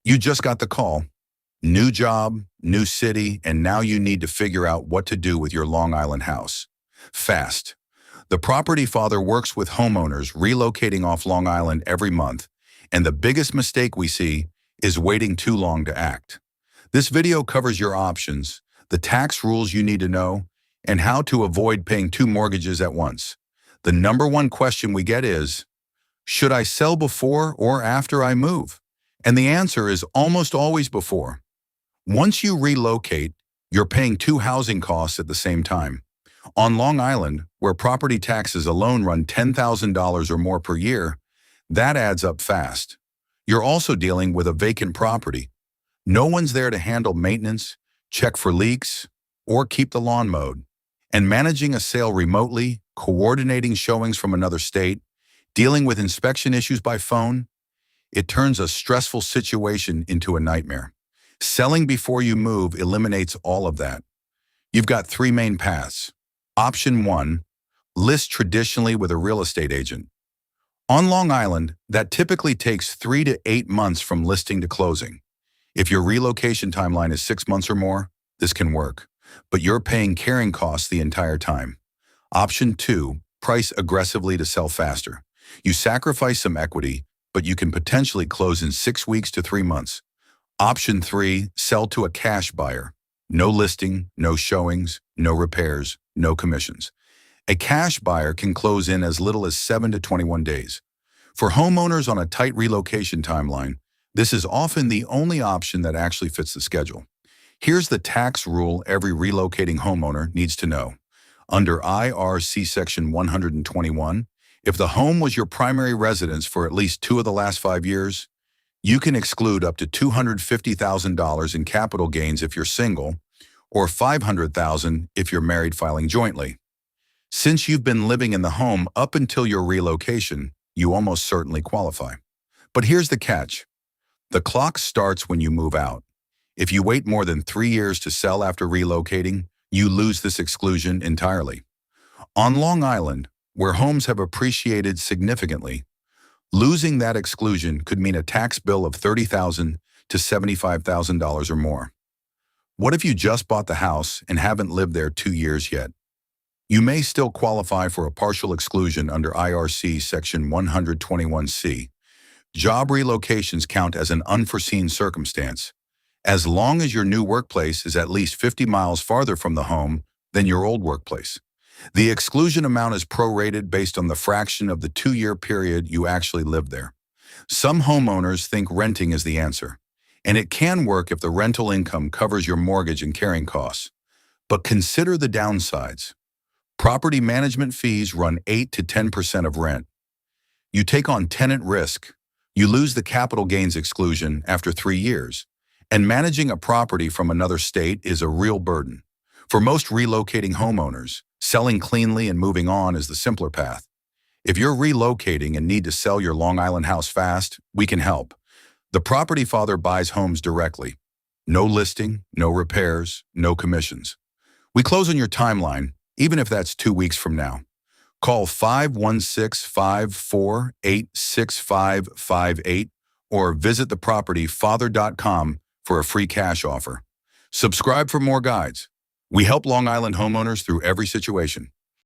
You just got the call. New job, new city, and now you need to figure out what to do with your Long Island house. Fast. The property father works with homeowners relocating off Long Island every month, and the biggest mistake we see is waiting too long to act. This video covers your options, the tax rules you need to know, and how to avoid paying two mortgages at once. The number one question we get is, should I sell before or after I move? And the answer is almost always before. Once you relocate, you're paying two housing costs at the same time. On Long Island, where property taxes alone run $10,000 or more per year, that adds up fast. You're also dealing with a vacant property. No one's there to handle maintenance, check for leaks, or keep the lawn mowed. And managing a sale remotely, coordinating showings from another state, dealing with inspection issues by phone, it turns a stressful situation into a nightmare. Selling before you move eliminates all of that. You've got three main paths. Option 1, list traditionally with a real estate agent. On Long Island, that typically takes 3 to 8 months from listing to closing. If your relocation timeline is 6 months or more, this can work, but you're paying carrying costs the entire time. Option 2, price aggressively to sell faster. You sacrifice some equity, but you can potentially close in 6 weeks to 3 months. Option 3, sell to a cash buyer. No listing, no showings, no repairs, no commissions. A cash buyer can close in as little as 7 to 21 days. For homeowners on a tight relocation timeline, this is often the only option that actually fits the schedule. Here's the tax rule every relocating homeowner needs to know. Under IRC Section 121, if the home was your primary residence for at least 2 of the last 5 years, you can exclude up to $250,000 in capital gains if you're single, or $500,000 if you're married filing jointly. Since you've been living in the home up until your relocation, you almost certainly qualify. But here's the catch. The clock starts when you move out. If you wait more than 3 years to sell after relocating, you lose this exclusion entirely. On Long Island, where homes have appreciated significantly, losing that exclusion could mean a tax bill of $30,000 to $75,000 or more. What if you just bought the house and haven't lived there 2 years yet? You may still qualify for a partial exclusion under IRC Section 121C. Job relocations count as an unforeseen circumstance, as long as your new workplace is at least 50 miles farther from the home than your old workplace. The exclusion amount is prorated based on the fraction of the 2-year period you actually lived there. Some homeowners think renting is the answer, and it can work if the rental income covers your mortgage and carrying costs. But consider the downsides. Property management fees run 8 to 10% of rent. You take on tenant risk. You lose the capital gains exclusion after 3 years. And managing a property from another state is a real burden. For most relocating homeowners, selling cleanly and moving on is the simpler path. If you're relocating and need to sell your Long Island house fast, we can help. The property father buys homes directly. No listing, no repairs, no commissions. We close on your timeline, even if that's 2 weeks from now. Call 516-548-6558 or visit thepropertyfather.com for a free cash offer. Subscribe for more guides. We help Long Island homeowners through every situation.